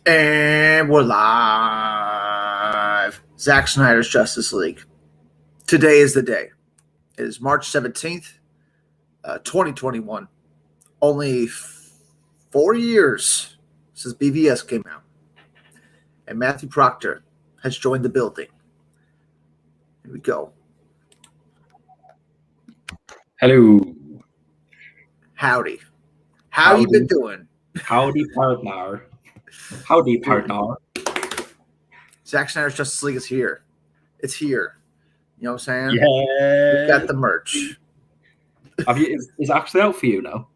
And we're live. Zack Snyder's Justice League. Today is the day. It is March 17th, 2021. Only 4 years since BVS came out. And Matthew Proctor has joined the building. Here we go. Hello. Howdy. How you been doing? Howdy, partner. Howdy, partner. Zack Snyder's Justice League is here. It's here. You know what I'm saying? Yeah. We've got the merch. Have you? Is it actually out for you now?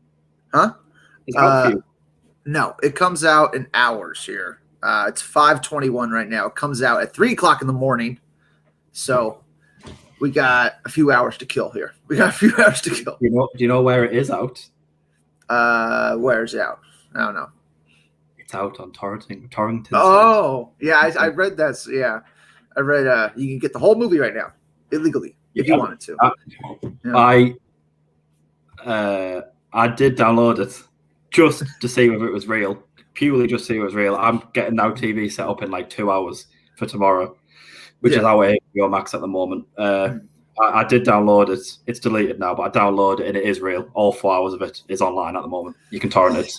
Huh? Is it out for you? No, it comes out in hours here. It's 5:21 right now. It comes out at 3 o'clock in the morning. So we got a few hours to kill here. Do you know where it is out? Where is it out? I don't know. It's out on Torrington. Oh, yeah, I read that. Yeah, I read you can get the whole movie right now illegally if you wanted to. Yeah. I did download it just to see whether it was real. Purely just to see if it was real. I'm getting Now TV set up in like 2 hours for tomorrow, which is our HBO Max at the moment. I did download it. It's deleted now, but I downloaded it and it is real. All 4 hours of it is online at the moment. You can torrent it.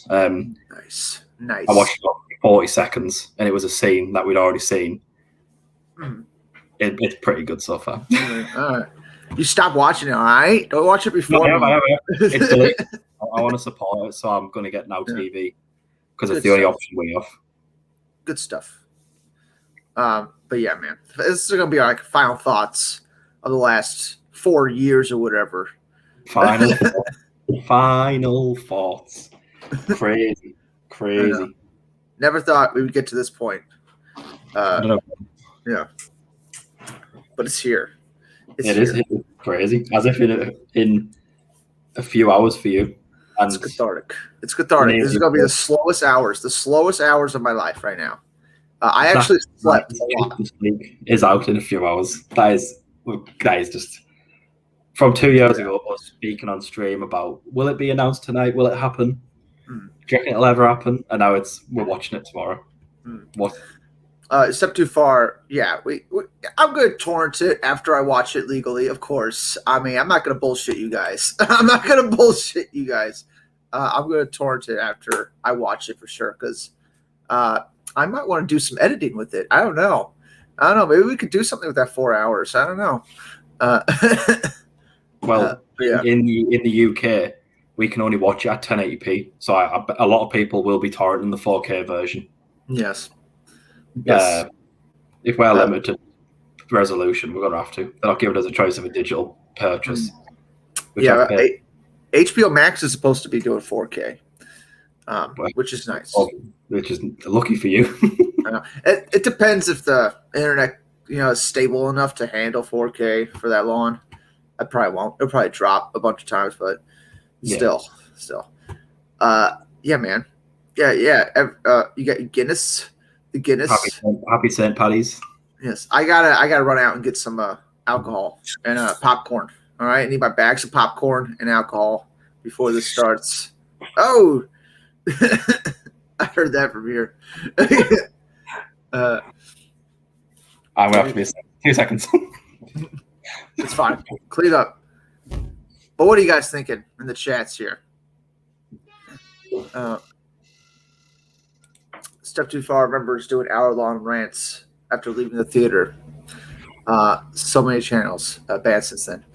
Nice. I watched it for 40 seconds and it was a scene that we'd already seen. It's pretty good so far. All right. You stop watching it, all right? Don't watch it before. No, it's deleted. I want to support it, so I'm going to get Now TV because it's the only option we have. Good stuff. But yeah, man, this is going to be like final thoughts of the last 4 years or whatever. Final thoughts. Crazy. Never thought we would get to this point. I don't know. Yeah. But it's here. It's crazy. As if in a few hours for you. And it's cathartic. This is going to be the slowest hours of my life right now. I actually slept a lot. This week is out in a few hours. That is just from 2 years ago. I was speaking on stream about will it be announced tonight? Will it happen? Do you reckon it'll ever happen? And now we're watching it tomorrow. What? Step too far. Yeah, I'm going to torrent it after I watch it legally, of course. I mean, I'm not going to bullshit you guys. I'm going to torrent it after I watch it for sure because I might want to do some editing with it. I don't know. Maybe we could do something with that 4 hours. I don't know. In the UK, we can only watch it at 1080p. So a lot of people will be torrenting the 4K version. Yes. If we're limited resolution, we're going to have to. They're not giving us a choice of a digital purchase. HBO Max is supposed to be doing 4K, which is nice. Which is lucky for you. I know. It depends if the internet, is stable enough to handle 4K for that long. I probably won't. It'll probably drop a bunch of times, but still. Yeah, man. Yeah. You got Guinness. The Guinness. Happy St. Paddy's. Yes, I gotta run out and get some alcohol and popcorn. All right, I need my bags of popcorn and alcohol before this starts. Oh, I heard that from here. I'm gonna have to be 2 seconds. It's fine. Clean up. But what are you guys thinking in the chats here? Step Too Far remembers doing hour-long rants after leaving the theater. So many channels banned since then.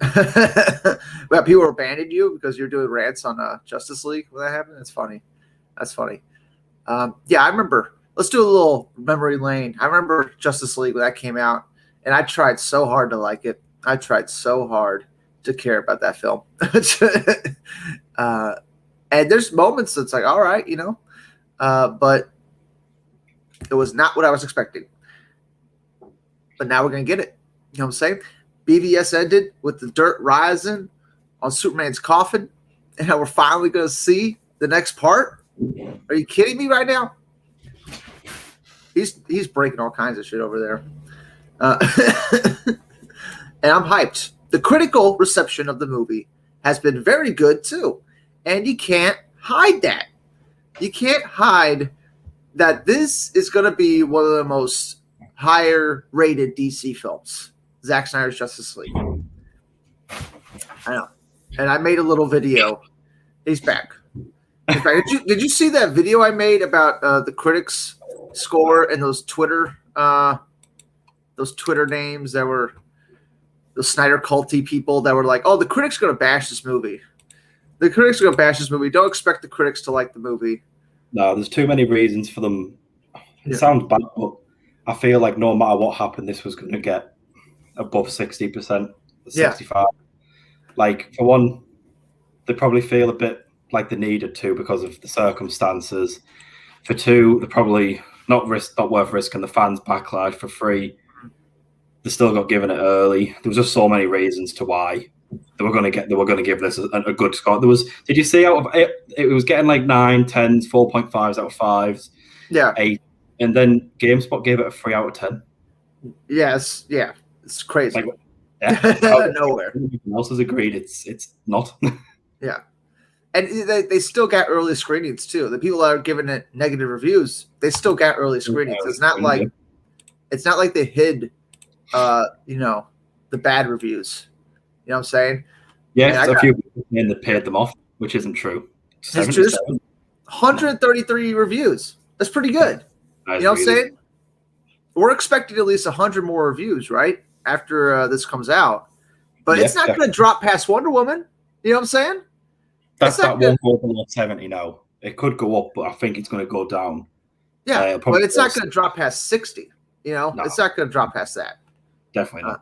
But people abandoned you because you're doing rants on Justice League when that happened. That's funny. I remember. Let's do a little memory lane. I remember Justice League when that came out, and I tried so hard to like it. I tried so hard to care about that film. And there's moments that's like, all right, but it was not what I was expecting. But now we're going to get it. You know what I'm saying? BVS ended with the dirt rising on Superman's coffin. And now we're finally going to see the next part. Are you kidding me right now? He's breaking all kinds of shit over there. And I'm hyped. The critical reception of the movie has been very good, too. And you can't hide that. You can't hide that this is going to be one of the most higher rated DC films, Zack Snyder's Justice League. I know. And I made a little video. He's back. He's back. Did you see that video I made about the critics score and those Twitter names that were the Snyder culty people that were like, oh, the critics are going to bash this movie. The critics are going to bash this movie. Don't expect the critics to like the movie. No, there's too many reasons for them. It sounds bad, but I feel like no matter what happened, this was going to get above 60%, 65%. Like, for one, they probably feel a bit like they needed to because of the circumstances. For two, they're probably not worth risking the fans' backlash. For three, they still got given it early. There was just so many reasons to why they were going to give this a good score. Did you see out of it was getting like 9, 10s, 4.5s out of 5s, 8, and then GameSpot gave it a 3 out of 10. Yes, yeah, it's crazy. Like, yeah, nowhere. Everyone else has agreed it's not. Yeah, and they still got early screenings too. The people that are giving it negative reviews, they still got early screenings. It's not like they hid, the bad reviews. You know what I'm saying? Yeah, a few people saying they paid them off, which isn't true. It's just 133 reviews. That's pretty good. You know what I'm saying? We're expecting at least 100 more reviews, right? After this comes out. But it's not going to drop past Wonder Woman. You know what I'm saying? That won't go below 70 now. It could go up, but I think it's going to go down. Yeah, but it's not going to drop past 60. No. It's not going to drop past that. Definitely not.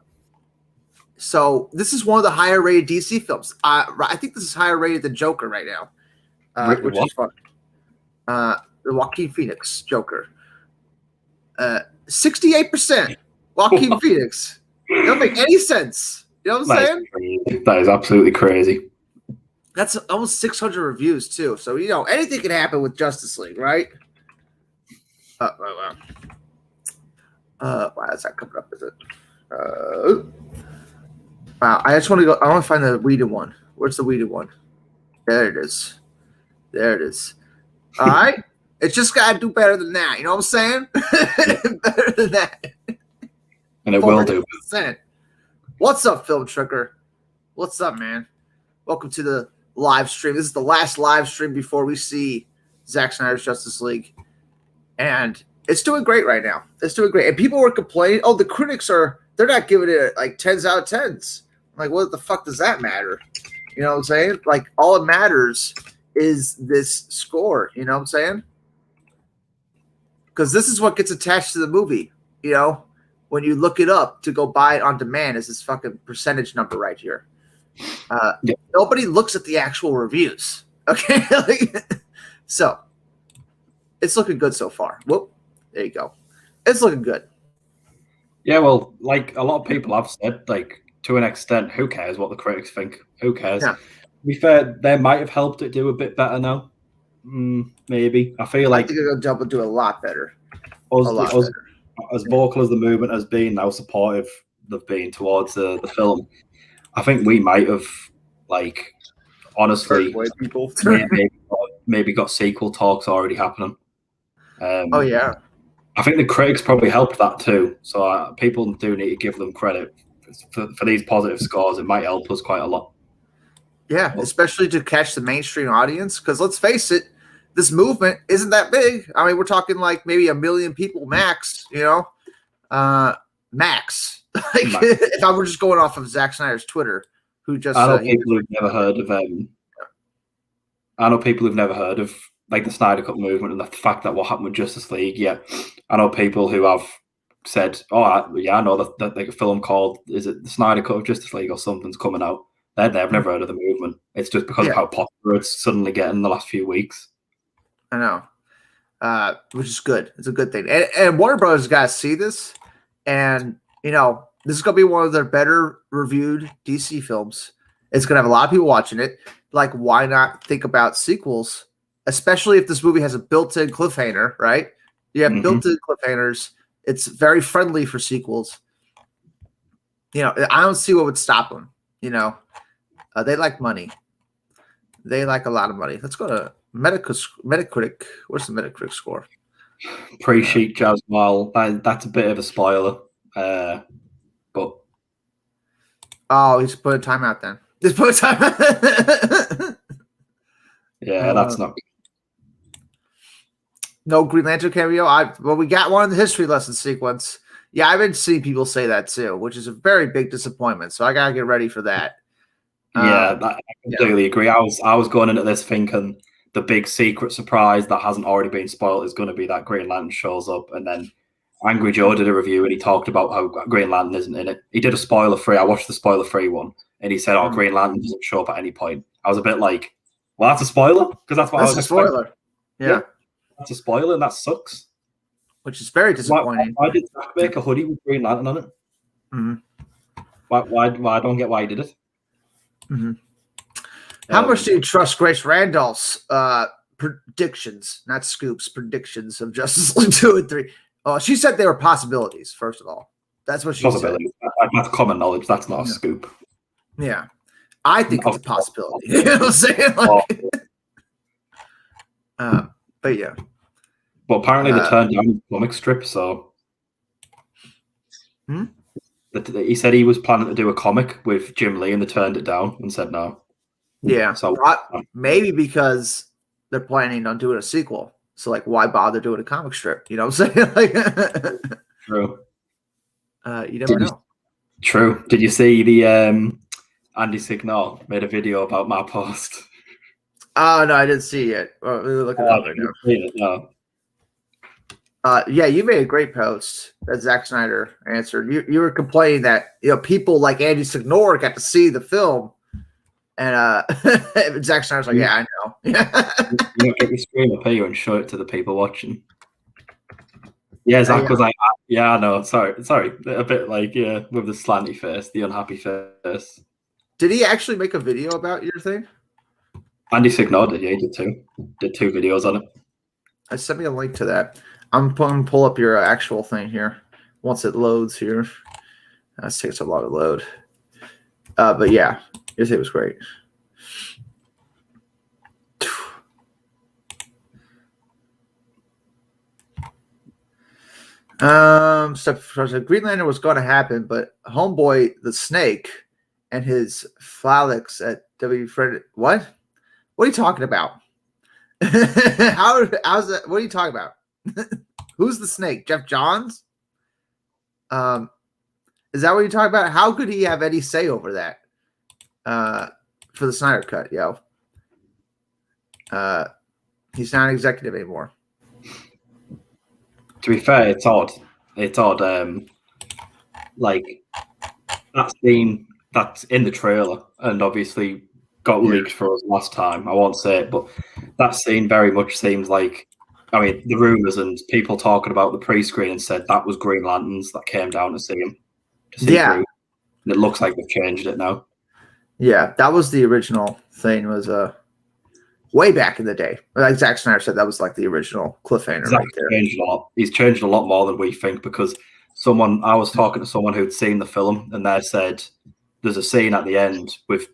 So this is one of the higher rated DC films. I think this is higher rated than Joker right now, which is fun. The Joaquin Phoenix Joker. 68% Joaquin Phoenix. It don't make any sense. You know what I'm saying? That is absolutely crazy. That's almost 600 reviews too. So anything can happen with Justice League, right? Wow, that's not coming up, is it? Wow, I just want to go. I want to find the weeded one. Where's the weeded one? There it is. All right. It's just got to do better than that. You know what I'm saying? Better than that. And it will do. What's up, Film Tricker? What's up, man? Welcome to the live stream. This is the last live stream before we see Zack Snyder's Justice League. And it's doing great right now. It's doing great. And people were complaining, oh, the critics they're not giving it like 10s out of 10s. I'm like, what the fuck does that matter? You know what I'm saying? Like, all it matters is this score. You know what I'm saying? Because this is what gets attached to the movie. When you look it up to go buy it on demand, is this fucking percentage number right here. Nobody looks at the actual reviews. Okay? So, it's looking good so far. Whoop. There you go. It's looking good. Yeah, well, like a lot of people have said, like, to an extent, who cares what the critics think? Who cares? Yeah. To be fair, they might have helped it do a bit better now. Maybe. I feel like I think it'll do a lot better. As vocal as the movement has been, how supportive they've been towards the film, I think we might have, like, honestly, maybe got sequel talks already happening. Oh, yeah. I think the critics probably helped that too. So people do need to give them credit for these positive scores. It might help us quite a lot. Yeah, especially to catch the mainstream audience. Because let's face it, this movement isn't that big. I mean, we're talking like maybe 1 million people max, max. If I were just going off of Zack Snyder's Twitter, who just I know people who've never heard of I know people who've never heard of like the Snyder Cut movement and the fact that what happened with Justice League. Yeah, I know people who have said, "Oh, I know that like a film called is it the Snyder Cut of Justice League or something's coming out." They've never heard of the movement. It's just because of how popular it's suddenly getting in the last few weeks. I know, which is good. It's a good thing. And Warner Brothers got to see this, and this is going to be one of their better reviewed DC films. It's going to have a lot of people watching it. Like, why not think about sequels? Especially if this movie has a built-in cliffhanger, right? You have built-in cliffhangers. It's very friendly for sequels. I don't see what would stop them. They like money. They like a lot of money. Let's go to Metacritic. What's the Metacritic score? Pre-sheet as well. That's a bit of a spoiler. But he's put a timeout then. Just put a timeout. Yeah, that's not. No Green Lantern cameo. Well, we got one in the history lesson sequence. Yeah, I've been seeing people say that too, which is a very big disappointment. So I gotta get ready for that. Yeah, I completely agree. I was going into this thinking the big secret surprise that hasn't already been spoiled is going to be that Green Lantern shows up, and then Angry Joe did a review and he talked about how Green Lantern isn't in it. He did a spoiler-free. I watched the spoiler-free one, and he said, "Oh, Green Lantern doesn't show up at any point." I was a bit like, "Well, that's a spoiler," because that's what I was expecting. Spoiler. Yeah, that's a spoiler, and that sucks. Which is very disappointing. Why did Zack make a hoodie with Green Lantern on it? Mm-hmm. Why? I don't get why he did it. Mm-hmm. How much do you trust Grace Randolph's predictions, not scoops, predictions of Justice League 2 and 3? Oh, she said they were possibilities, first of all. That's what she said. That's common knowledge. That's not a scoop. Yeah. I think it's a possibility. You know what I'm saying? Like, but yeah. Well, apparently they turned down the comic strip, so he said he was planning to do a comic with Jim Lee, and they turned it down and said no. Yeah, so maybe because they're planning on doing a sequel. So, like, why bother doing a comic strip? You know what I'm saying? Like, true. You never know. True. Did you see the Andy Signal made a video about my post? Oh no, I didn't see it. Look it up right now. No. Yeah, you made a great post that Zack Snyder answered. You were complaining that people like Andy Signor got to see the film, and Zack Snyder's like, "Yeah, I know." You get your screen up here and show it to the people watching. Yeah, Zack was like, "Yeah, I know. Sorry, a bit like with the slanty face, the unhappy face." Did he actually make a video about your thing? Andy Signor did. Yeah, he did too. Did 2 videos on it. Send me a link to that. I'm going to pull up your actual thing here once it loads here. That takes a lot to load. But yeah, your thing was great. Green Lantern was going to happen, but Homeboy the Snake and his phallics at W. Fred. What? What are you talking about? How's that? What are you talking about? Who's the Snake? Jeff Johns? Is that what you're talking about? How could he have any say over that? For the Snyder Cut, yo. He's not an executive anymore. To be fair, it's odd. It's odd. Like that scene that's in the trailer and obviously got leaked for us last time. I won't say it, but that scene very much seems like, I mean, the rumors and people talking about the pre-screen and said that was Green Lanterns that came down to see him. Through. And it looks like they've changed it now. Yeah, that was the original thing. Was way back in the day. Like Zack Snyder said, that was like the original cliffhanger right there. Changed a lot. He's changed a lot more than we think, because I was talking to someone who'd seen the film, and they said there's a scene at the end with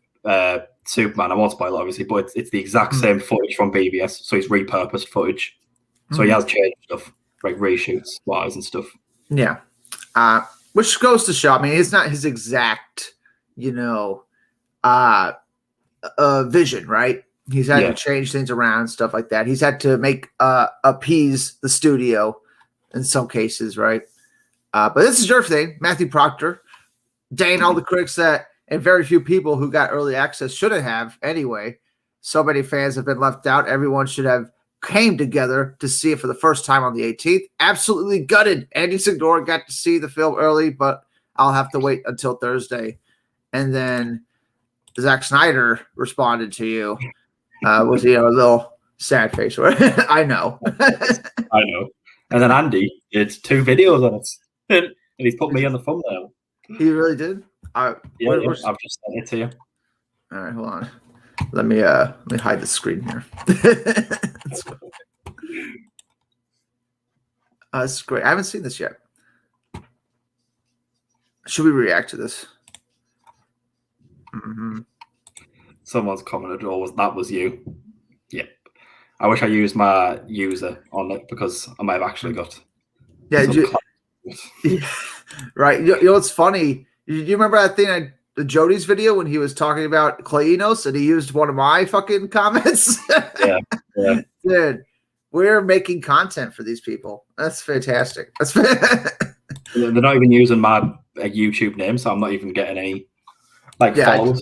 Superman. I won't spoil it, obviously, but it's the exact same footage from BVS, so he's repurposed footage. So he has changed stuff, like reshoots wise and stuff. Yeah. Which goes to show, I mean, it's not his exact, vision, right? He's had to change things around, stuff like that. He's had to make appease the studio in some cases, right? But this is your thing, Matthew Proctor, dang all the critics that, and very few people who got early access shouldn't have anyway. So many fans have been left out. Everyone should have came together to see it for the first time on the 18th. Absolutely gutted. Andy Signor got to see the film early, but I'll have to wait until Thursday. And then Zack Snyder responded to you with a little sad face. I know. I know. And then Andy did 2 videos on it, and he's put me on the thumbnail. He really did? I've just sent it to you. All right, hold on. Let me hide the screen here. This is great. I haven't seen this yet. Should we react to this? Someone's commented, "Oh, that was you." Yep. I wish I used my user on it because I might have actually got. Yeah, some yeah, right. You know what's funny? You remember that thing the Jody's video when he was talking about Klainos and he used one of my fucking comments? Yeah. Dude, we're making content for these people. That's fantastic. They're not even using my YouTube name, so I'm not even getting any followers.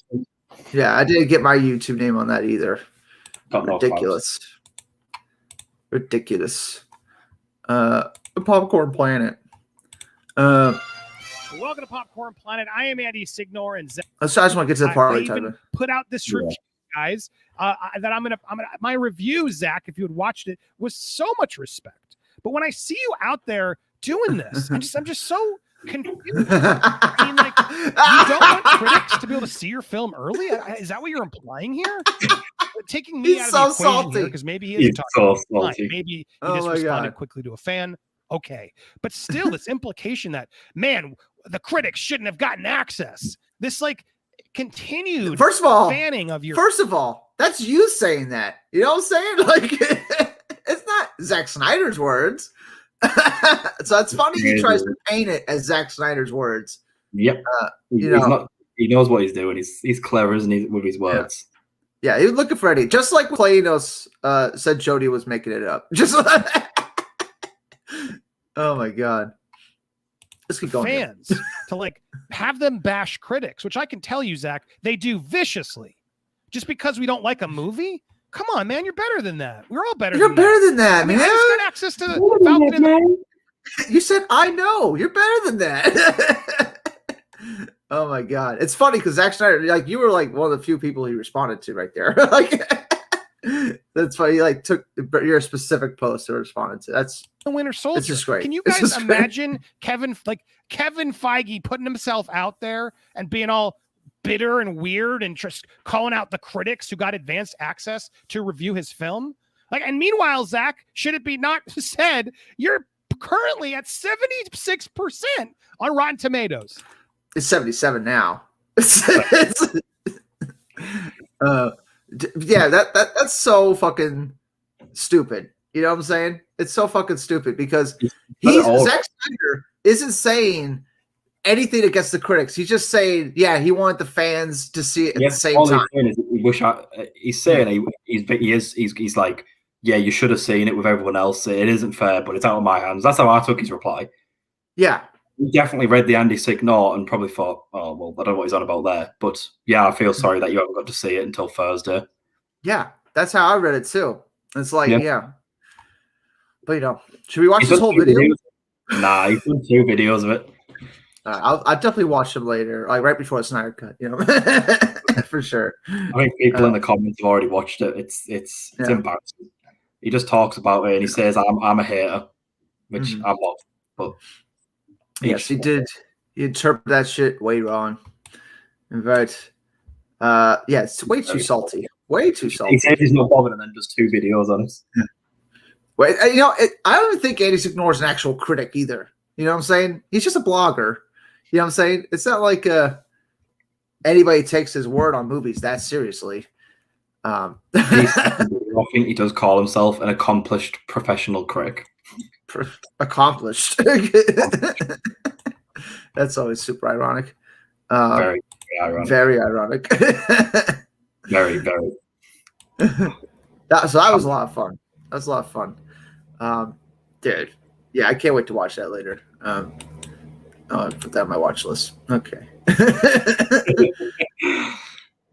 I didn't get my YouTube name on that either. Got Ridiculous. Ridiculous. The Popcorn Planet. Welcome to Popcorn Planet. I am Andy Signor and Zack. I just want to get to the part I even put out this review, guys. That I'm gonna. My review, Zach, if you had watched it, was so much respect. But when I see you out there doing this, I'm just so confused. I mean, like, you don't want critics to be able to see your film early? Is that what you're implying here? Taking me out of the equation here because maybe he is talking. Maybe he just responded quickly to a fan. Okay, but still, this implication that, man, the critics shouldn't have gotten access. This continued fanning of your. First of all, that's you saying that. You know what I'm saying? Like, it's not Zack Snyder's words. So it's funny he tries to paint it as Zack Snyder's words. Yep. He knows what he's doing. He's clever, isn't he, with his words? Yeah, he was looking for Eddie. Just like Klainos said Jody was making it up. Just oh my God. Let's keep going. Fans to have them bash critics, which I can tell you, Zach, they do viciously. Just because we don't like a movie? Come on, man, you're better than that. We're all better than that. You're better than that, man. I just got access to the Falcon. You said, I know. You're better than that. Oh my God. It's funny because Zack Snyder, you were one of the few people he responded to right there. That's why he took your specific post to respond to. That's the Winter Soldier. It's just great. Can you guys imagine Kevin Feige putting himself out there and being all bitter and weird and just calling out the critics who got advanced access to review his film? And meanwhile, Zach, should it be not said, you're currently at 76% on Rotten Tomatoes. It's 77 now. Yeah, that's so fucking stupid. You know what I'm saying? It's so fucking stupid because Zack Snyder isn't saying anything against the critics. He's just saying, he wanted the fans to see it at the same time. He's saying he's like, you should have seen it with everyone else. It isn't fair, but it's out of my hands. That's how I took his reply. Yeah. He definitely read the Andy Signor and probably thought, oh, well, I don't know what he's on about there. But I feel sorry that you haven't got to see it until Thursday. Yeah, that's how I read it too. It's But should we watch this whole video? Nah, he's done 2 videos of it. I'll definitely watch them later, right before the Snyder cut, for sure. I think people in the comments have already watched it. It's embarrassing. He just talks about it and he says, I'm a hater, which I'm not, but... Yes, he did. He interpreted that shit way wrong. In fact, it's way too salty. Way too salty. He said he's not bothered and then does 2 videos on it. Yeah. Well, I don't even think Andy Signor is an actual critic either. You know what I'm saying? He's just a blogger. You know what I'm saying? It's not like anybody takes his word on movies that seriously. I think he does call himself an accomplished professional critic. Accomplished. That's always super ironic. Very ironic. Very ironic. Very, very. That was a lot of fun. That was a lot of fun. Dude. Yeah, I can't wait to watch that later. I'll put that on my watch list. Okay.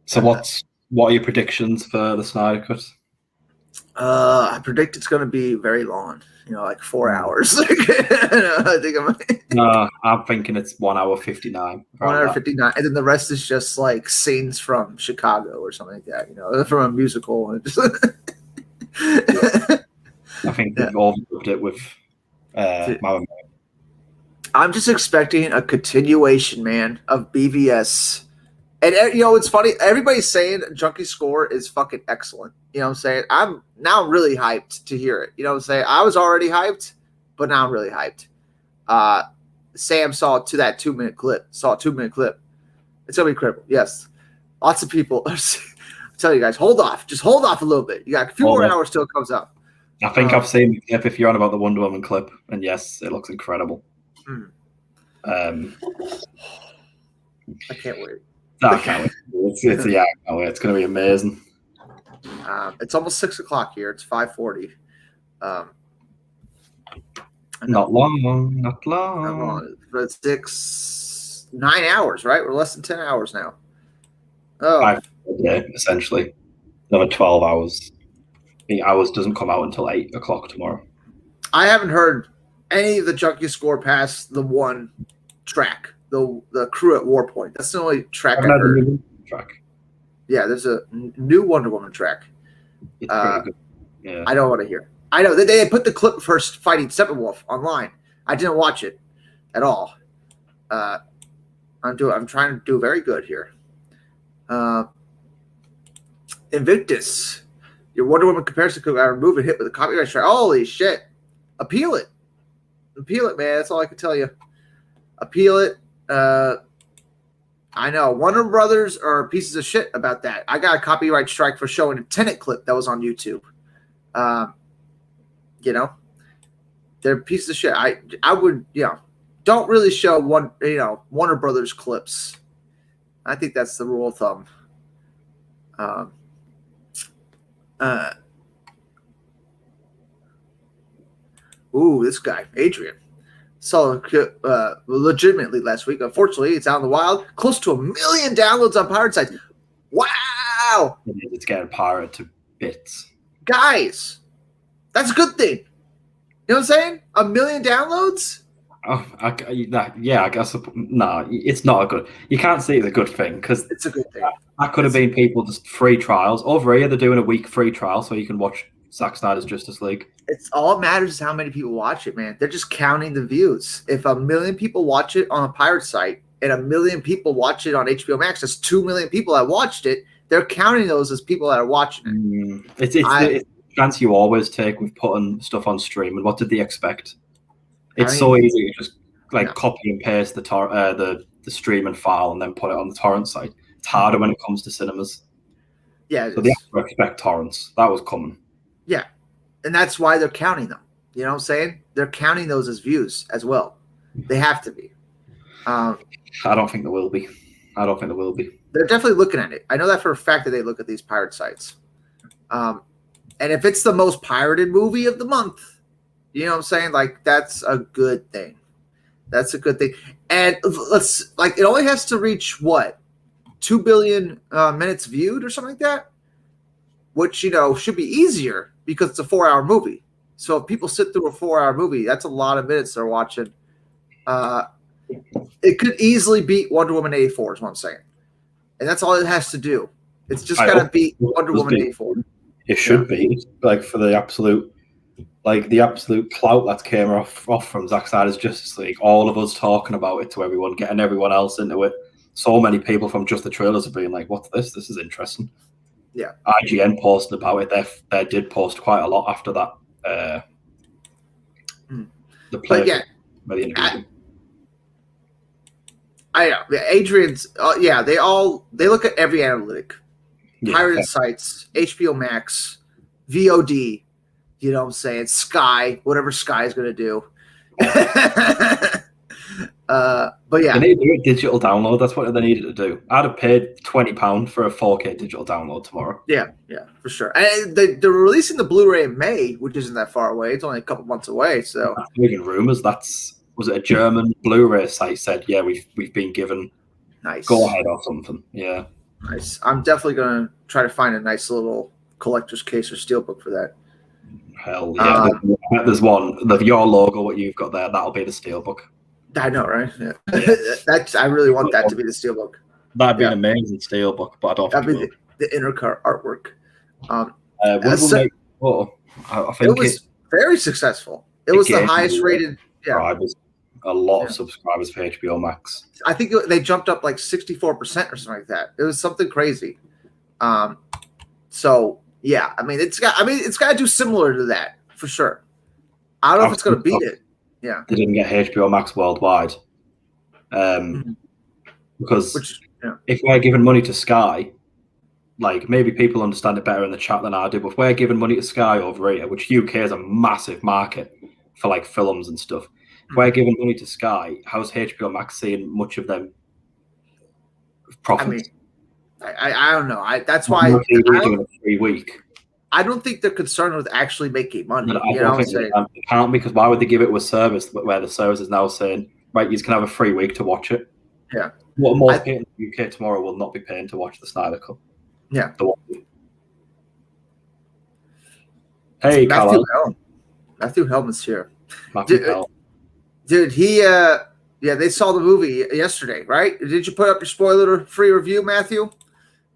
So what are your predictions for the Snyder Cut? I predict it's going to be very long. 4 hours. I think I'm thinking it's 1 hour 59. 1 hour 59, and then the rest is just scenes from Chicago or something like that. From a musical. I think they've overlooked it with Mama. I'm just expecting a continuation, man, of BVS. And it's funny. Everybody's saying Junkie Score is fucking excellent. You know what I'm saying? I'm now really hyped to hear it. You know what I'm saying? I was already hyped, but now I'm really hyped. Sam saw that 2-minute clip. It's gonna be incredible. Yes, lots of people. I'm tell you guys, hold off. Just hold off a little bit. You got a few more hours till it comes out. I think I've seen the clip if you're on about the Wonder Woman clip, and yes, it looks incredible. I can't wait. I can't wait. I can't wait. It's going to be amazing. It's almost 6 o'clock here. It's 5:40. Not long. But 9 hours, right? We're less than 10 hours now. Oh, 5 a day, essentially. Another 12 hours. The hours doesn't come out until 8 o'clock tomorrow. I haven't heard any of the junkie score past the one track, the crew at Warpoint. That's the only track I heard. Yeah, there's a new Wonder Woman track. It's pretty good. Yeah. I don't want to hear. I know they put the clip first fighting Steppenwolf online. I didn't watch it at all. I'm trying to do very good here. Invictus, your Wonder Woman comparison could remove a hit with a copyright strike. Holy shit! Appeal it, man. That's all I can tell you. Appeal it. I know Warner Brothers are pieces of shit about that. I got a copyright strike for showing a Tenet clip that was on YouTube. They're pieces of shit. I would, don't really show Warner Brothers clips. I think that's the rule of thumb. This guy, Adrian. Saw legitimately last week. Unfortunately, it's out in the wild. Close to 1 million downloads on pirate sites. Wow! It's getting pirated to bits. Guys, that's a good thing. You know what I'm saying? 1 million downloads? Oh, I guess. No, it's not a good. You can't see it a good thing because it's a good thing. That could have been people just free trials. Over here, they're doing a week free trial so you can watch Zack Snyder's Justice League. It's all it matters is how many people watch it, man. They're just counting the views. If 1 million people watch it on a pirate site and 1 million people watch it on HBO Max, that's 2 million people that watched it. They're counting those as people that are watching it. It's the chance you always take with putting stuff on stream. And what did they expect? It's so easy to just copy and paste the streaming file and then put it on the torrent site. It's harder when it comes to cinemas. Yeah. So they have to expect torrents. That was coming. Yeah. And that's why they're counting them. You know what I'm saying? They're counting those as views as well. They have to be. I don't think there will be. They're definitely looking at it. I know that for a fact that they look at these pirate sites. And if it's the most pirated movie of the month, you know what I'm saying? Like, that's a good thing. That's a good thing. And it only has to reach what? 2 billion minutes viewed or something like that? Which, should be easier because it's a 4-hour movie. So if people sit through a 4-hour movie, that's a lot of minutes they're watching. It could easily beat Wonder Woman 84 is what I'm saying. And that's all it has to do. It's just got to beat Wonder Woman 84. It should be. For the absolute clout that came off from Zack Snyder's Justice League. All of us talking about it to everyone, getting everyone else into it. So many people from just the trailers have been like, what's this? This is interesting. Yeah. IGN posted about it. They did post quite a lot after that. The play. I know. Adrian's. They look at every analytic. Pirated sites, HBO Max, VOD. You know what I'm saying? Sky, whatever Sky is going to do. But yeah. They need to do a digital download. That's what they needed to do. I'd have paid £20 for a 4K digital download tomorrow. Yeah, for sure. And they're releasing the Blu-ray in May, which isn't that far away. It's only a couple months away. So reading rumors. Was it a German Blu-ray site said, yeah, we've been given go ahead or something. Yeah. Nice. I'm definitely going to try to find a nice little collector's case or steelbook for that. Hell yeah. There's one. Your logo, what you've got there, that'll be the steelbook. I know, right? Yeah. I really want that to be the steelbook. That'd be an amazing steelbook, but I don't think that'd be the inner car artwork. I think it was very successful. It was the highest rated. Subscribers, a lot of subscribers for HBO Max. I think they jumped up like 64% or something like that. It was something crazy. So yeah, it's got to do similar to that for sure. I don't know if it's going to beat it. Yeah, they didn't get HBO Max worldwide, because if we're giving money to Sky, like maybe people understand it better in the chat than I do, but if we're giving money to Sky over here, which UK is a massive market for like films and stuff. If we're giving money to Sky, how's HBO Max seeing much of them profits? I mean, I don't know. That's why doing a free week. I don't think they're concerned with actually making money. I don't think they can't, because why would they give it to a service where the service is now saying, right, you can have a free week to watch it? Yeah. What most people in the UK tomorrow will not be paying to watch the Snyder Cut. Yeah. Hey, Matthew Hellman's here. Dude, he they saw the movie yesterday, right? Did you put up your spoiler-free review, Matthew?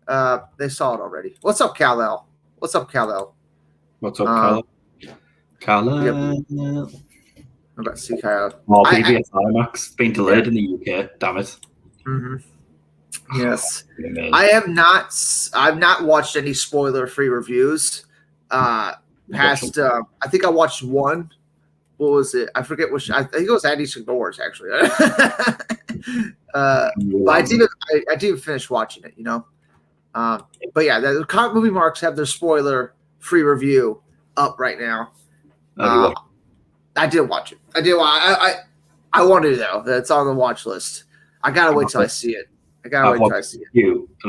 They saw it already. What's up, Kal-El? What's up, Kal-El? What's up, Kal-El? Kal-El. I'm about to see Kal-El. Oh, BBS IMAX been delayed in the UK. Damn it. Mm-hmm. Yes, I've not watched any spoiler-free reviews. I think I watched one. What was it? I forget which. I think it was Andy Signor's actually. But I didn't finish watching it. But yeah, the Comic Movie Marks have their spoiler-free review up right now. I did watch it. I wanted to know. That's on the watch list. I gotta wait till I see it. And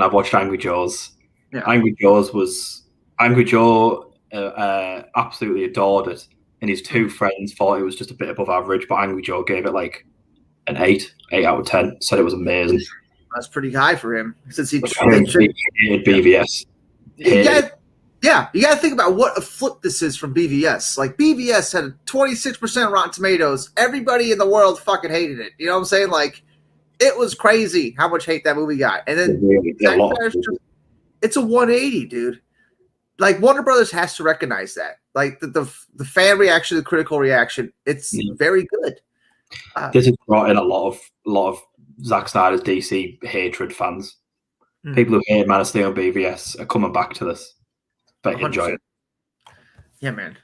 I've watched Angry Joe's. Yeah. Angry Joe absolutely adored it, and his two friends thought it was just a bit above average, but Angry Joe gave it like an 8 out of 10. Said it was amazing. That's pretty high for him since he hated BVS. You got to think about what a flip this is from BVS. Like BVS had a 26% Rotten Tomatoes. Everybody in the world fucking hated it. You know what I'm saying? Like it was crazy how much hate that movie got. And then it's a 180, dude. Like Warner Brothers has to recognize that. Like the fan reaction, the critical reaction, it's very good. This has brought in a lot of Zack Snyder's DC hatred fans. People who hate Man of Steel and BVS are coming back to this. But 100%. Enjoy it. Yeah, man.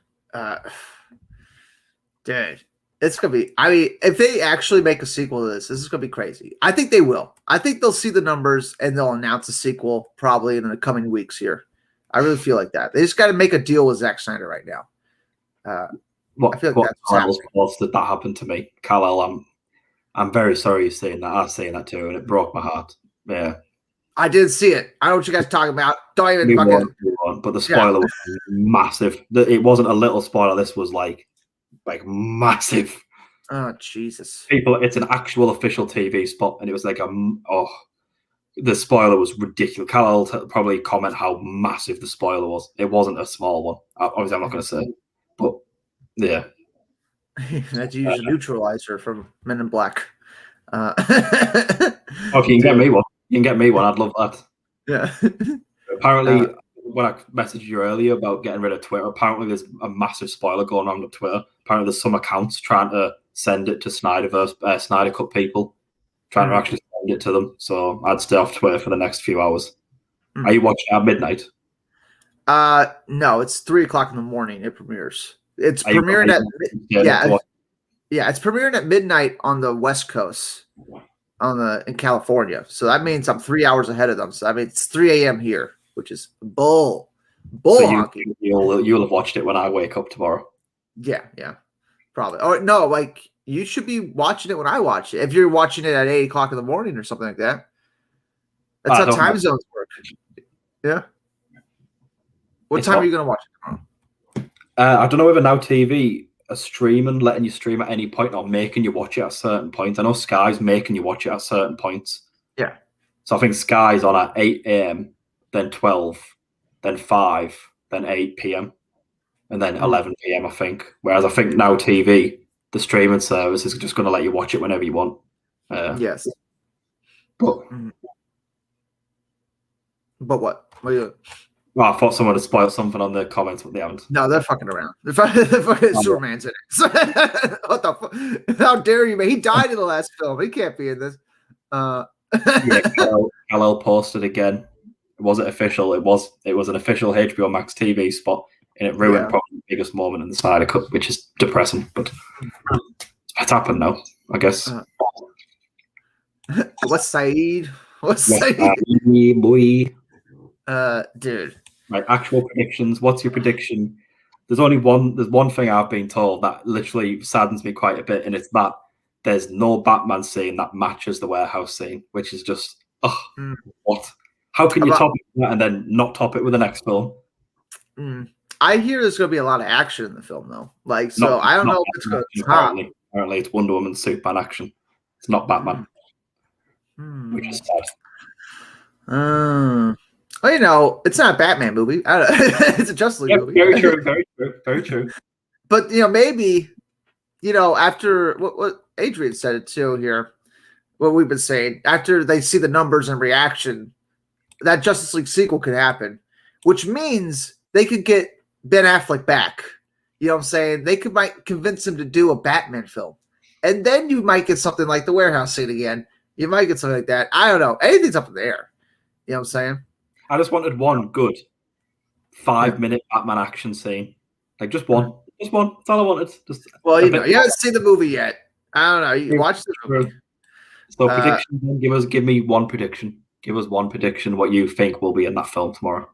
Dude, it's gonna be. I mean, if they actually make a sequel to this is gonna be crazy. I think they will. I think they'll see the numbers and they'll announce a sequel probably in the coming weeks here. I really feel like that. They just got to make a deal with Zack Snyder right now. I feel like that happened to me, Kal-El. I'm very sorry you're saying that. I was saying that too, and it broke my heart. Yeah. I didn't see it. I know what you guys are talking about. Don't even fucking. But the spoiler was massive. It wasn't a little spoiler. This was like massive. Oh Jesus! People, it's an actual official TV spot, and it was like the spoiler was ridiculous. Kal-El probably comment how massive the spoiler was. It wasn't a small one. Obviously, I'm not going to say, but yeah. That's use a neutralizer from Men in Black. Okay, you can get me one. You can get me one. I'd love that. Yeah. Apparently, when I messaged you earlier about getting rid of Twitter, apparently there's a massive spoiler going on Twitter. Apparently, there's some accounts trying to send it to Snyder Cut people, trying to actually send it to them. So I'd stay off Twitter for the next few hours. Are you watching at midnight? No, it's 3:00 in the morning. It premieres. It's premiering at it's premiering at midnight on the West Coast, in California. So that means I'm 3 hours ahead of them. So I mean it's 3 a.m. here, which is bull honky. You'll have watched it when I wake up tomorrow. Yeah, probably. Oh no, like you should be watching it when I watch it. If you're watching it at 8:00 in the morning or something like that. That's how time zones work. Yeah. What time are you gonna watch it tomorrow? I don't know whether Now TV are streaming, letting you stream at any point, or making you watch it at certain points. I know Sky's making you watch it at certain points. Yeah. So I think Sky's on at 8 a.m., then 12, then 5, then 8 p.m., and then 11 p.m., I think. Whereas I think Now TV, the streaming service, is just going to let you watch it whenever you want. Yes. But what? What are you doing? Well, I thought someone had spoiled something on the comments, but they haven't. No, they're fucking around. They're fucking Superman's in it. What the fuck? How dare you, man? He died in the last film. He can't be in this. Kal-El posted again. It wasn't official. It was an official HBO Max TV spot, and it ruined probably the biggest moment in the Snyder Cut, which is depressing. But it's happened now, I guess. What's Saeed? What's Saeed? Boy. Dude. Like actual predictions. What's your prediction? There's one thing I've been told that literally saddens me quite a bit, and it's that there's no Batman scene that matches the warehouse scene, which is just what? How can you top it and then not top it with the next film? I hear there's going to be a lot of action in the film, though. Like, so I don't know if it's going to top. Apparently, it's Wonder Woman, Superman action. It's not Batman, which is sad. Well, you know, it's not a Batman movie. It's a Justice League movie. Very true. Very true. Very true. But you know, maybe after what Adrian said it too here, what we've been saying, after they see the numbers and reaction, that Justice League sequel could happen, which means they could get Ben Affleck back. You know what I'm saying? They might convince him to do a Batman film, and then you might get something like the warehouse scene again. You might get something like that. I don't know. Anything's up in the air. You know what I'm saying? I just wanted one good 5-minute Batman action scene. Like just one. Just one. That's all I wanted. Well, you haven't seen the movie yet. I don't know. You watch the movie. So prediction. Give me one prediction. Give us one prediction what you think will be in that film tomorrow.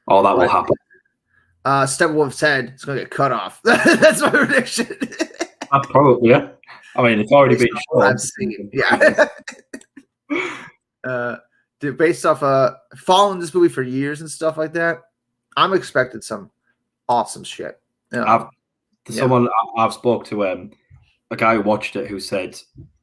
Or that will happen. Steppenwolf's head is going to get cut off. That's my prediction. That's probably, yeah. I mean, it's already been shown. I'm singing. Yeah. Dude, based off following this movie for years and stuff like that, I'm expecting some awesome shit. Someone I've spoke to a guy who watched it who said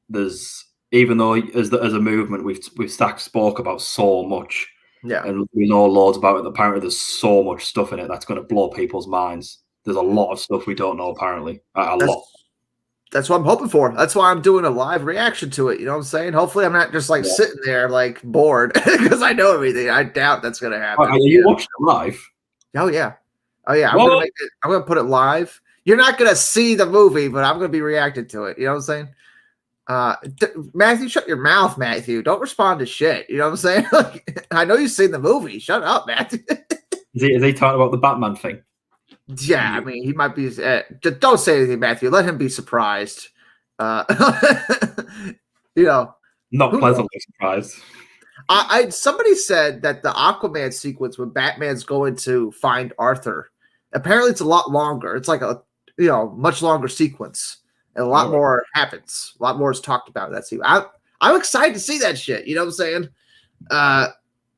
there's, even though as a movement we've spoke about so much, and we know loads about it, apparently there's so much stuff in it that's going to blow people's minds. There's a lot of stuff we don't know, apparently. A lot. That's what I'm hoping for. That's why I'm doing a live reaction to it. You know what I'm saying? Hopefully I'm not just sitting there bored because I know everything. I doubt that's going to happen. Are you watching it live? Oh, yeah. I'm going to put it live. You're not going to see the movie, but I'm going to be reacting to it. You know what I'm saying? Matthew, shut your mouth, Matthew. Don't respond to shit. You know what I'm saying? I know you've seen the movie. Shut up, Matthew. Is he talking about the Batman thing? Yeah, I mean, he might be. Don't say anything, Matthew. Let him be surprised. Not pleasantly surprised. Somebody said that the Aquaman sequence when Batman's going to find Arthur, apparently it's a lot longer. It's like a much longer sequence, and a lot more happens. A lot more is talked about in that sequence. I'm excited to see that shit. You know what I'm saying?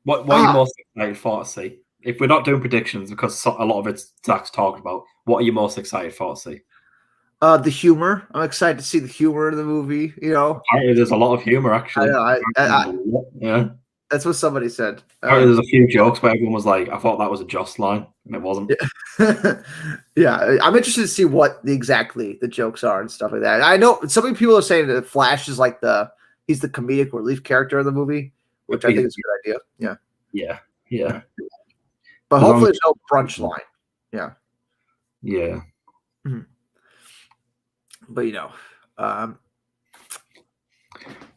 What are you most excited for to see? If we're not doing predictions, because a lot of it's Zack's talking about, what are you most excited for to see? The humor. I'm excited to see the humor in the movie. Apparently there's a lot of humor, actually. Yeah. That's what somebody said. Apparently there's a few jokes where everyone was like, I thought that was a Joss line, and it wasn't. Yeah, I'm interested to see what exactly the jokes are and stuff like that. I know so many people are saying that Flash is he's the comedic relief character of the movie, which I think is a good idea. Yeah. But hopefully there's no brunch line. Yeah. Yeah. Mm-hmm. But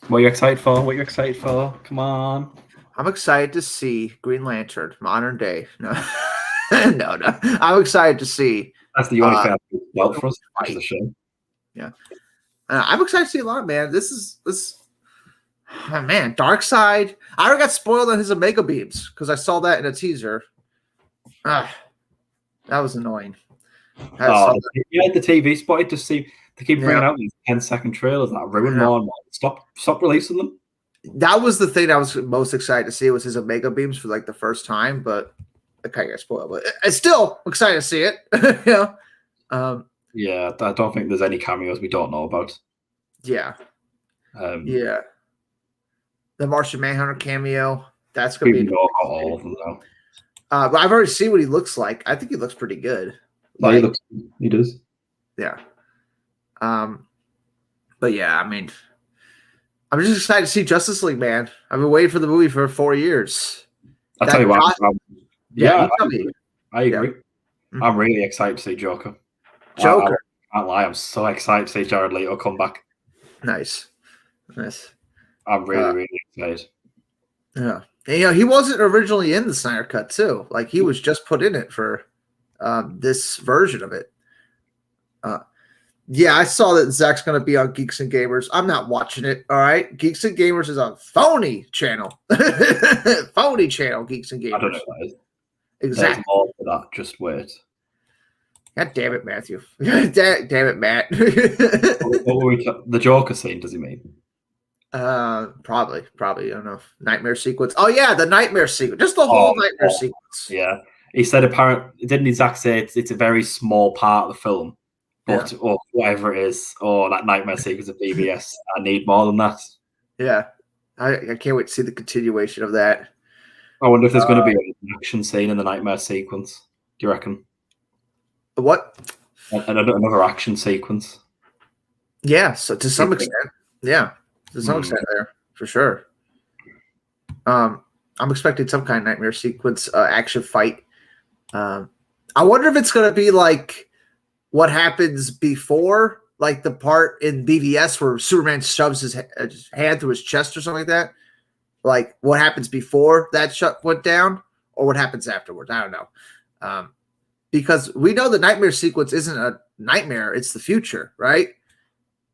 what are you excited for? Come on. I'm excited to see Green Lantern, modern day. No. No. I'm excited to see. That's the only thing I've felt for us. The show. Yeah. I'm excited to see a lot, man. This. Oh, man, Dark Side. I already got spoiled on his Omega beams because I saw that in a teaser. That was annoying. The TV spot to see they keep bringing out these 10-second trailers that ruin more and more. Stop releasing them. That was the thing I was most excited to see was his Omega beams for the first time, but I kind of got spoiled. But I still excited to see it. Yeah, I don't think there's any cameos we don't know about. Yeah. The Martian Manhunter cameo. That's gonna be all of them though. But I've already seen what he looks like. I think he looks pretty good. He does. Yeah. But yeah, I mean, I'm just excited to see Justice League, man. I've been waiting for the movie for 4 years. I'll tell you what. I agree. Mm-hmm. I'm really excited to see Joker. I can't lie. I'm so excited to see Jared Leto come back. Nice. I'm really excited. Yeah. And, he wasn't originally in the Snyder Cut, too. He was just put in it for this version of it. Yeah, I saw that Zach's going to be on Geeks and Gamers. I'm not watching it. All right, Geeks and Gamers is a phony channel. Phony channel, Geeks and Gamers. I don't know what that is. Exactly. There's more to that. Just wait. God damn it, Matthew. Damn it, Matt. What were we the Joker scene, does he mean? Probably. I don't know. Nightmare sequence. Oh yeah, the nightmare sequence. Just the whole nightmare sequence. Yeah. He said didn't Zack say it's a very small part of the film, but or whatever it is, or that nightmare sequence of BVS. I need more than that. Yeah. I can't wait to see the continuation of that. I wonder if there's going to be an action scene in the nightmare sequence. Do you reckon? What? Another action sequence. Yeah, so to some extent. Yeah. To some extent there, for sure. I'm expecting some kind of nightmare sequence, action fight. I wonder if it's going to be like what happens before, like the part in BVS where Superman shoves his hand through his chest or something like that. Like what happens before that went down, or what happens afterwards. I don't know. Because we know the nightmare sequence isn't a nightmare; it's the future, right?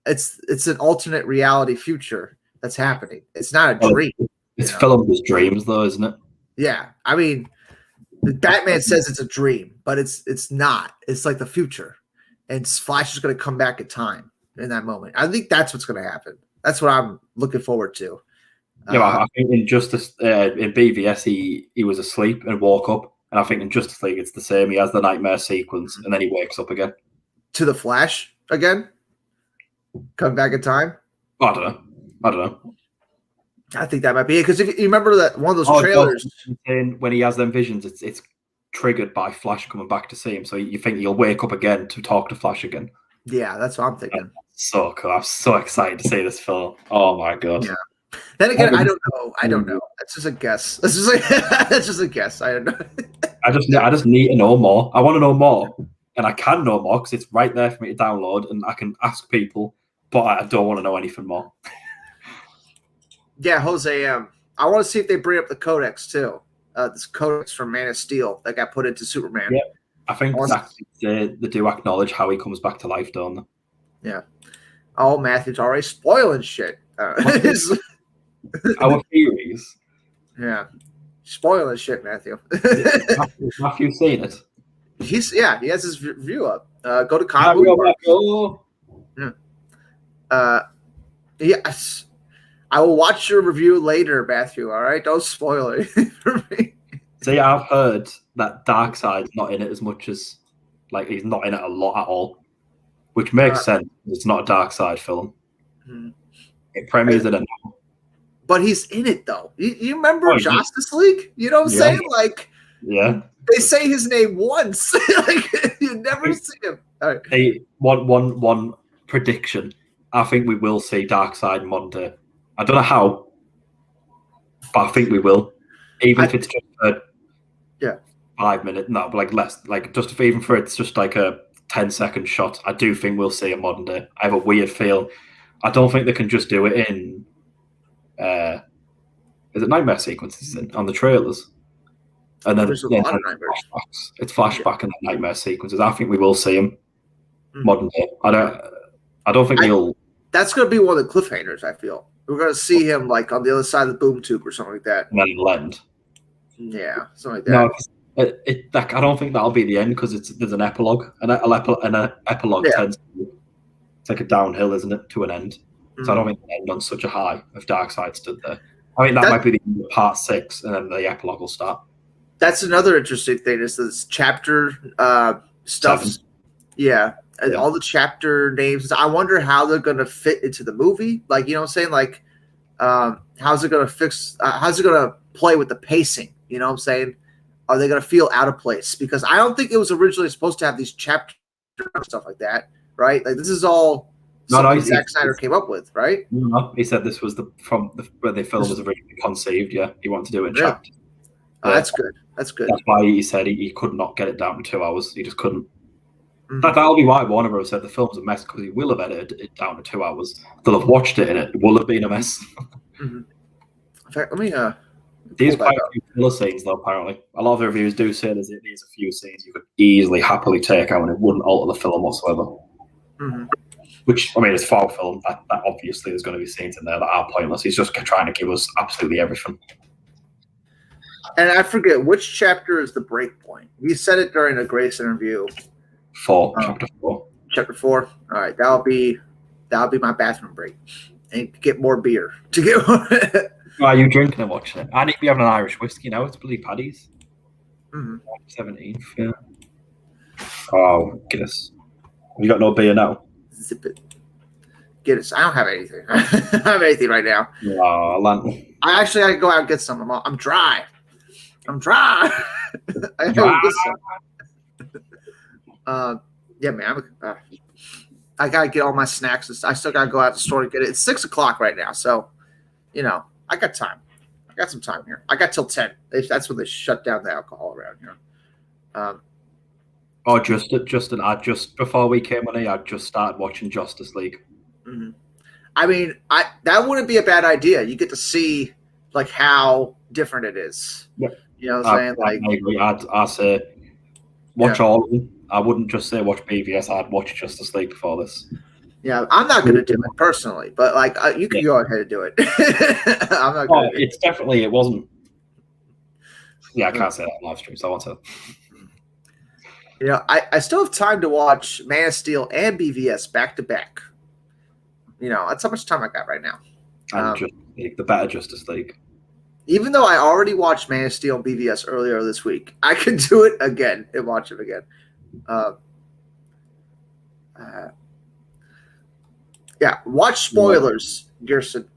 It's an alternate reality future that's happening. It's not a dream. It's filmed as dreams, though, isn't it? Yeah, I mean, Batman says it's a dream, but it's not. It's like the future, and Flash is going to come back in time in that moment. I think that's what's going to happen. That's what I'm looking forward to. Yeah, I think in Justice in BVS he was asleep and woke up, and I think in Justice League it's the same. He has the nightmare sequence, and then he wakes up again. To the Flash again. Come back in time? I don't know. I think that might be it. Because if you remember that one of those trailers. When he has them visions, it's triggered by Flash coming back to see him. So you think he'll wake up again to talk to Flash again. Yeah, that's what I'm thinking. So cool. I'm so excited to see this film. Oh my god. Yeah. Then again, I don't know. That's just a guess. That's just a guess. I don't know. I just need to know more. I want to know more. And I can know more because it's right there for me to download and I can ask people. But I don't want to know anything more. Yeah, Jose, I want to see if they bring up the codex too. This codex from Man of Steel that got put into Superman. Yeah, I think they do acknowledge how he comes back to life, don't they? Yeah. Oh, Matthew's already spoiling shit. Our theories. Yeah. Spoiling shit, Matthew. Matthew seen it? He has his review up. Go to comic book. Yes. I will watch your review later, Matthew. All right, don't spoil it for me. See, I've heard that Darkseid's not in it as much as, like, he's not in it a lot at all, which makes sense. It's not a Darkseid film. It premieres in it now. But he's in it though. You remember Justice League? You know what I'm saying? Like, yeah, they say his name once. Like you never see him. All right. Hey, one prediction. I think we will see Darkseid Monday. I don't know how, but I think we will. Even if it's just a 5 minute, no, but like less, like just even for it's just like a 10-second shot. I do think we'll see a modern day. I have a weird feel. I don't think they can just do it in. Is it nightmare sequences on the trailers? And then there's a lot of nightmares. Flashbacks. It's flashback and nightmare sequences. I think we will see them modern day. I don't think he'll. That's going to be one of the cliffhangers. I feel we're going to see him like on the other side of the boom tube or something like that. And then it'll end. Yeah, something like that. No, I don't think that'll be the end because there's an epilogue, and an epilogue tends to, it's like a downhill, isn't it, to an end. So I don't think they end on such a high if Darkseid stood there. I mean, that might be the end of part 6, and then the epilogue will start. That's another interesting thing is this chapter stuff. 7. Yeah. And all the chapter names. I wonder how they're going to fit into the movie. Like, you know what I'm saying? Like, how's it going to play with the pacing? You know what I'm saying? Are they going to feel out of place? Because I don't think it was originally supposed to have these chapters and stuff like that, right? Like, this is all something Zack Snyder came up with, right? No, he said this was where the film was originally conceived. Yeah, he wanted to do it in chapters. That's good. That's good. That's why he said he could not get it down in 2 hours. He just couldn't. That'll be why Warner Bros. Said the film's a mess because he will have edited it down to 2 hours. They'll have watched it and it will have been a mess. In fact, let me. There's quite a few filler scenes though. Apparently, a lot of the reviews do say there's a few scenes you could easily, happily take out and it wouldn't alter the film whatsoever. Which, I mean, it's foul film. That obviously there's going to be scenes in there that are pointless. He's just trying to give us absolutely everything. And I forget which chapter is the break point. You said it during a Grace interview. Chapter 4. Chapter 4. All right, that'll be my bathroom break, and get more beer to get. Are you drinking and watching it? I need to be having an Irish whiskey now. It's bloody Paddy's. 17th. Yeah. Oh, Guinness. You got no beer now? Zip it. Guinness. I don't have anything. I don't have anything right now. Oh, I actually got to go out and get some. I'm dry. I gotta go get some. Yeah, man. I gotta get all my snacks. I still gotta go out to the store to get it. It's 6:00 right now, so I got time. I got some time here. I got till 10. That's when they shut down the alcohol around here. Just before we came on here, I just started watching Justice League. Mm-hmm. I mean, that wouldn't be a bad idea. You get to see like how different it is. Yeah. You know what I'm saying? I agree. I'd say watch all of them. I wouldn't just say watch BVS. I'd watch Justice League before this. Yeah, I'm not going to do it personally, but like you can go ahead and do it. I'm not going to. It's definitely it wasn't. Yeah, I can't say that on live stream, so I want to. I still have time to watch Man of Steel and BVS back to back. That's how much time I got right now. And Justice League, the better Justice League. Even though I already watched Man of Steel and BVS earlier this week, I could do it again and watch it again. Yeah, watch spoilers, Gerson.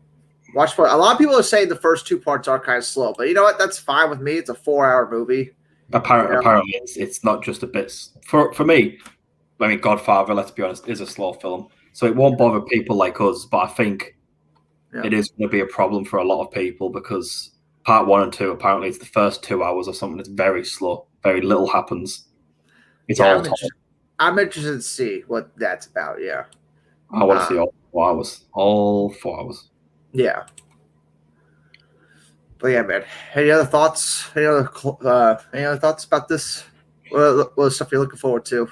Watch spoilers. A lot of people are saying the first 2 parts are kind of slow, but you know what? That's fine with me. It's a 4-hour movie. Apparently, it's not just a bit. For me, I mean, Godfather, let's be honest, is a slow film. So it won't bother people like us, but I think it is going to be a problem for a lot of people because part 1 and 2, apparently it's the first 2 hours or something. It's very slow. Very little happens. It's all I'm interested to see what that's about, yeah. I want to see all 4 hours. All 4 hours. Yeah. But yeah, man. Any other thoughts? Any other thoughts about this? What stuff you're looking forward to?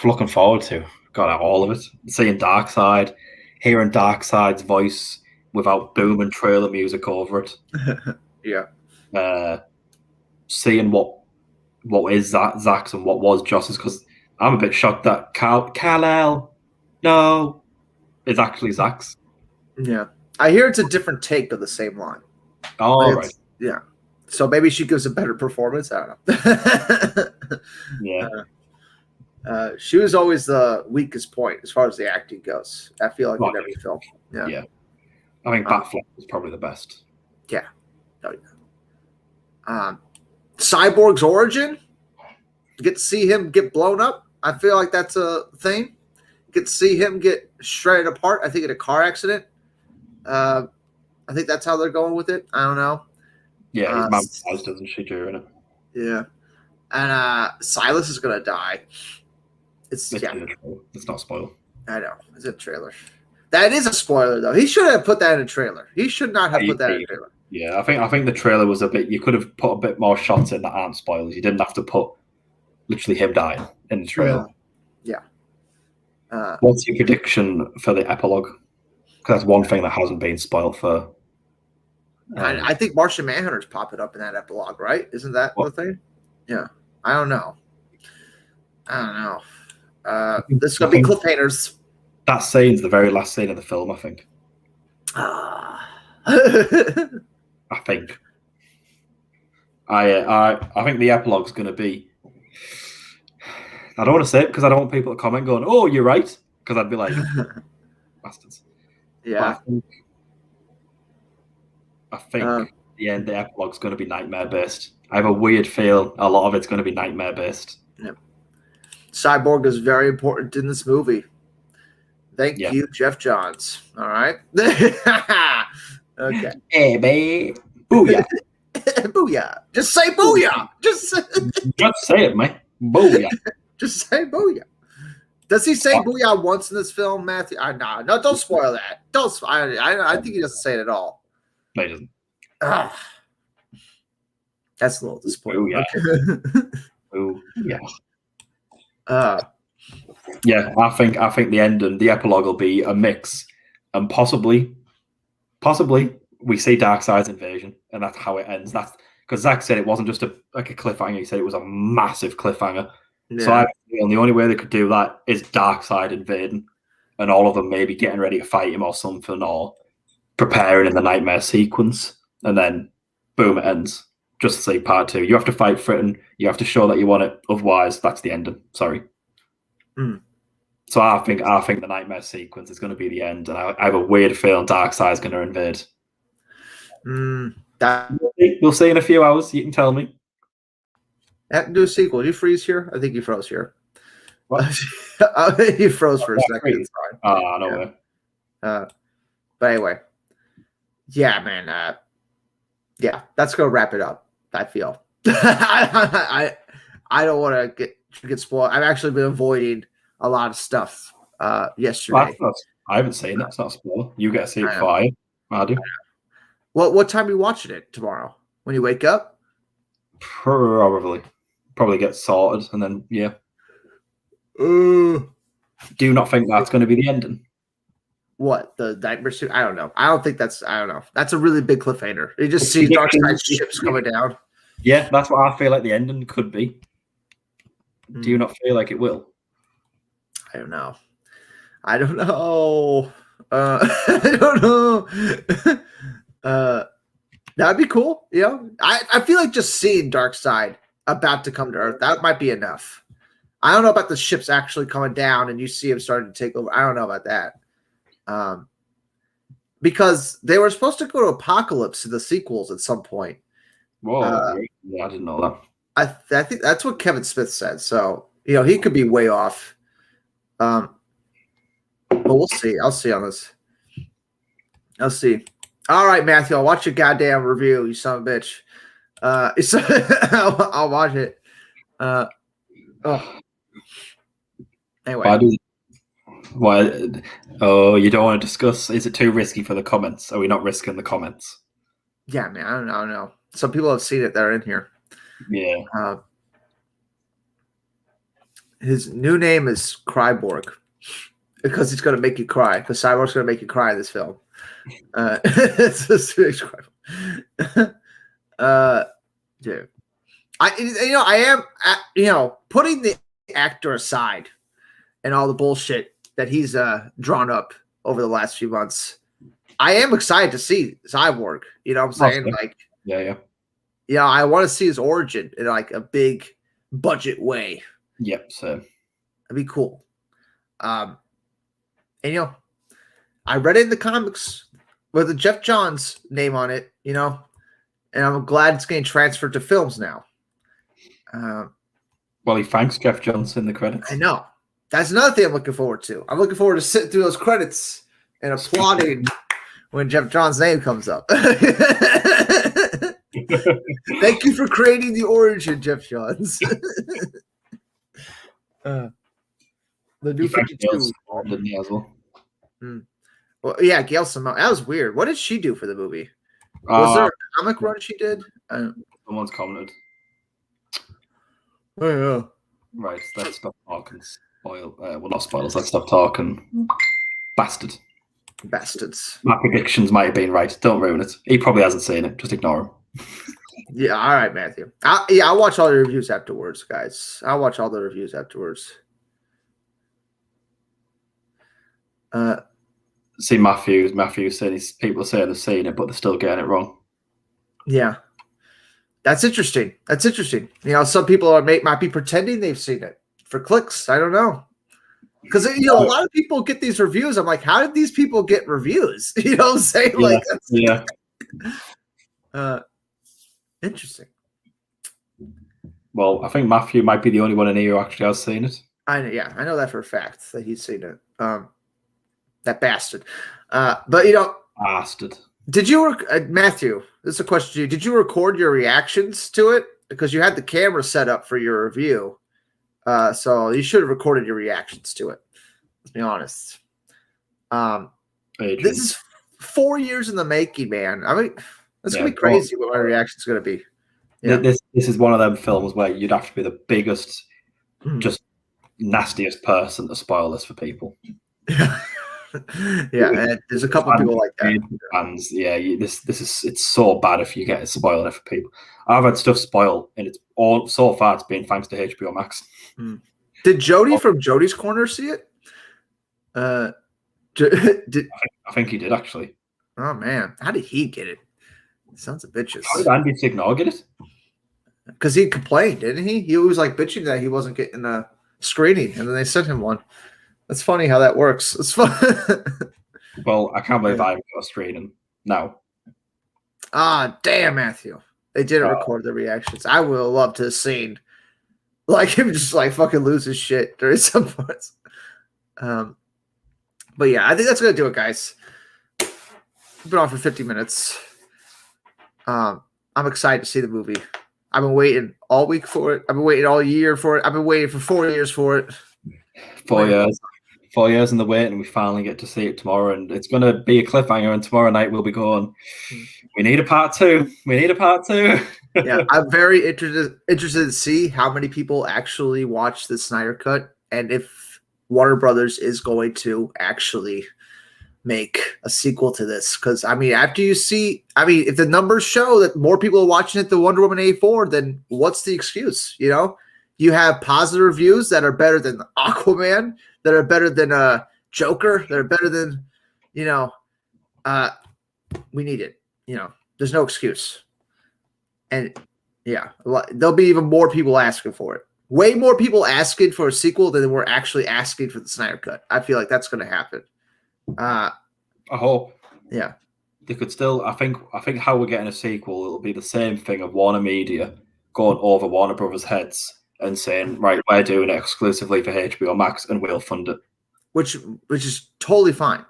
Looking forward to. Got all of it. Seeing Darkseid, hearing Darkseid's voice without boom and trailer music over it. Yeah. Seeing what is Zack's and what was Joss's, because I'm a bit shocked that Kal-El, no, is actually Zack's. Yeah. I hear it's a different take of the same line. Oh, right. Yeah. So maybe she gives a better performance. I don't know. Yeah. She was always the weakest point as far as the acting goes. I feel like in every film. Yeah. I think Batfleck was probably the best. Yeah. Oh, yeah. Cyborg's origin. You get to see him get blown up. I feel like that's a thing. You get to see him get shredded apart. I think in a car accident. I think that's how they're going with it. I don't know. Yeah, his mom dies, doesn't she, during it? Yeah. And Silas is going to die. It's not a spoiler. I know. It's a trailer. That is a spoiler, though. He should have put that in a trailer. He should not have put that in a trailer. Yeah, I think the trailer was a bit. You could have put a bit more shots in that aren't spoilers. You didn't have to put literally him dying in the trailer. Yeah. What's your prediction for the epilogue? Because that's one thing that hasn't been spoiled for. I think Martian Manhunter's popping up in that epilogue, right? Isn't that the thing? Yeah. I don't know. This is going to be cliffhangers. That scene's the very last scene of the film, I think. I think. I think the epilogue's going to be. I don't want to say it because I don't want people to comment going, "Oh, you're right," because I'd be like, bastards. Yeah. I think the epilogue's going to be nightmare based. I have a weird feel a lot of it's going to be nightmare based. Yeah. Cyborg is very important in this movie. Thank you, Jeff Johns. All right. Okay. Hey, babe. Booyah. Booyah. Just say booyah. Just say it, man. Booyah. Just say booyah. Does he say booyah once in this film, Matthew? No, don't spoil that. I think he doesn't say it at all. No, he doesn't. That's a little disappointing. Booyah. Booyah. Yeah, I think the end and the epilogue will be a mix, and possibly we see Darkseid's invasion, and that's how it ends. That's because Zack said it wasn't just a cliffhanger. He said it was a massive cliffhanger. Yeah. So I feel the only way they could do that is Darkseid invading, and all of them maybe getting ready to fight him or something, or preparing in the nightmare sequence, and then boom, it ends. Just to say part 2. You have to fight for it, and you have to show that you want it. Otherwise, that's the ending. Sorry. So I think the nightmare sequence is going to be the end, and I have a weird feeling Darkseid's going to invade. We'll see in a few hours. You can tell me. Have to do a sequel. Did you freeze here? I think you froze here. What? You froze for a second. No way. But anyway, yeah, man. Yeah, that's gonna wrap it up. I feel. I don't want to get spoiled. I've actually been avoiding a lot of stuff yesterday. I haven't seen it. It's not a spoiler. You get to see it before I do. What time are you watching it tomorrow? When you wake up? Probably get sorted, and then yeah. Do you not think that's going to be the ending? What, the nightmare suit? I don't know. I don't know. That's a really big cliffhanger. You just see Darkseid's ships coming down. Yeah, that's what I feel like the ending could be. Do you not feel like it will? I don't know. I don't know. I don't know. That'd be cool. You know, I feel like just seeing Darkseid about to come to Earth, that might be enough. I don't know about the ships actually coming down and you see him starting to take over. I don't know about that. Because they were supposed to go to Apocalypse in the sequels at some point. Whoa, yeah, I didn't know that. I think that's what Kevin Smith said. So, you know, he could be way off. But we'll see. I'll see on this. I'll see. All right, Matthew, I'll watch your goddamn review, you son of a bitch. I'll watch it. Anyway. You don't want to discuss? Is it too risky for the comments? Are we not risking the comments? Yeah, man, I don't know. Some people have seen it. They're in here. Yeah. His new name is Cryborg because he's going to make you cry. Because Cyborg's going to make you cry in this film. It's a serious Cryborg. Dude, I am putting the actor aside and all the bullshit that he's drawn up over the last few months. I am excited to see Cyborg. You know what I'm saying? Like, yeah. Yeah, I want to see his origin in like a big budget way. Yep, so that'd be cool. And I read it in the comics with the Jeff Johns name on it, and I'm glad it's getting transferred to films now. Well, he thanks Jeff Johns in the credits. I know. That's another thing I'm looking forward to. I'm looking forward to sitting through those credits and applauding when Jeff Johns' name comes up. Thank you for creating the origin, Jeff Johns. The new 52. As well. Well, yeah, Gail Simone. That was weird. What did she do for the movie? Was there a comic run she did? Someone's commented. Oh, yeah. Right, let's stop talking. Not spoilers. Let's stop talking. Bastards. My predictions might have been right. Don't ruin it. He probably hasn't seen it. Just ignore him. Yeah, all right, Matthew. I'll watch all the reviews afterwards, guys. I'll watch all the reviews afterwards. See, Matthew saying people saying they've seen it, but they're still getting it wrong. Yeah. That's interesting. Some people might be pretending they've seen it for clicks. I don't know. Because, a lot of people get these reviews. I'm like, how did these people get reviews? You know what I'm saying? Yeah. Interesting. Well, I think Matthew might be the only one in here who actually has seen it. I know that for a fact that he's seen it. That bastard. But, Bastard. Did you, Matthew, this is a question to you. Did you record your reactions to it? Because you had the camera set up for your review. So you should have recorded your reactions to it. Let's be honest. This is 4 years in the making, man. I mean, it's going to be crazy what my reaction is going to be. Yeah. This is one of them films where you'd have to be the biggest, just nastiest person to spoil this for people. Yeah, and there's a couple people like that. Fans, yeah, it's so bad if you get it spoiled for people. I've had stuff spoiled, and it's all so far it's been thanks to HBO Max. Did Jody from Jody's Corner see it? I think he did actually. Oh man, how did he get it? Sons of bitches. How did Andy Signal get it? Because he complained, didn't he? He was like bitching that he wasn't getting a screening, and then they sent him one. That's funny how that works. It's fun. Well, I can't believe I got a screening now. Ah, damn, Matthew. They didn't record the reactions. I would have loved to have seen like him just like fucking lose his shit during some parts. But yeah, I think that's gonna do it, guys. We've been on for 50 minutes. I'm excited to see the movie. I've been waiting all week for it. I've been waiting all year for it. I've been waiting for 4 years for it. 4 years. 4 years in the wait, and we finally get to see it tomorrow. And it's going to be a cliffhanger. And tomorrow night we'll be going, we need a part 2. We need a part 2. Yeah, I'm very interested to see how many people actually watch the Snyder Cut, and if Warner Brothers is going to actually make a sequel to this. Because I mean, after you see, if the numbers show that more people are watching it than Wonder Woman 84, then what's the excuse? You know, you have positive reviews that are better than Aquaman, that are better than Joker, that are better than, we need it. There's no excuse. And yeah, there'll be even more people asking for it. Way more people asking for a sequel than we're actually asking for the Snyder Cut. I feel like that's going to happen. I hope. Yeah. They could still. I think how we're getting a sequel, it'll be the same thing of Warner Media going over Warner Brothers' heads and saying, right, we're doing it exclusively for HBO Max and we'll fund it. Which is totally fine.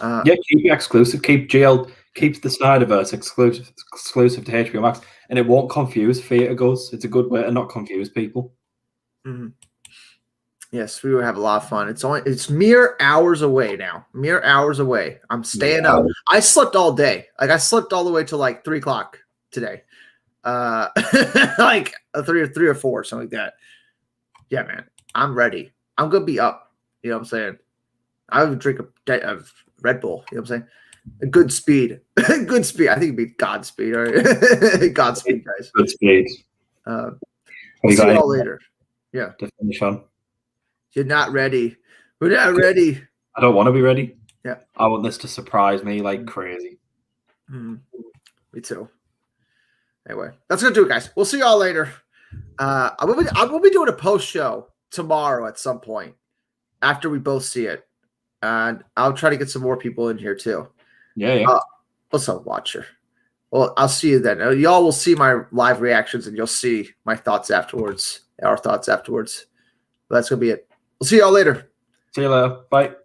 Yeah, keep it exclusive. Keep the Snyderverse exclusive to HBO Max, and it won't confuse theatergoers. It's a good way to not confuse people. Mm-hmm. Yes, we would have a lot of fun. It's mere hours away now. Mere hours away. I'm staying up. I slept all day. Like I slept all the way till like 3 o'clock today. Like 3 or 4, something like that. Yeah, man. I'm ready. I'm gonna be up. You know what I'm saying? I would drink a Red Bull. You know what I'm saying? A good speed. Good speed. I think it'd be Godspeed. All right. Godspeed, guys. Good speed. We'll see you all later. Yeah. To finish on. You're not ready. We're not ready. I don't want to be ready. Yeah. I want this to surprise me like crazy. Me too. Anyway, that's going to do it, guys. We'll see y'all later. I will be doing a post show tomorrow at some point after we both see it. And I'll try to get some more people in here too. Yeah. What's up, watcher? Well, I'll see you then. Y'all will see my live reactions and you'll see my thoughts afterwards. Our thoughts afterwards. But that's going to be it. We'll see y'all later. See you later. Bye.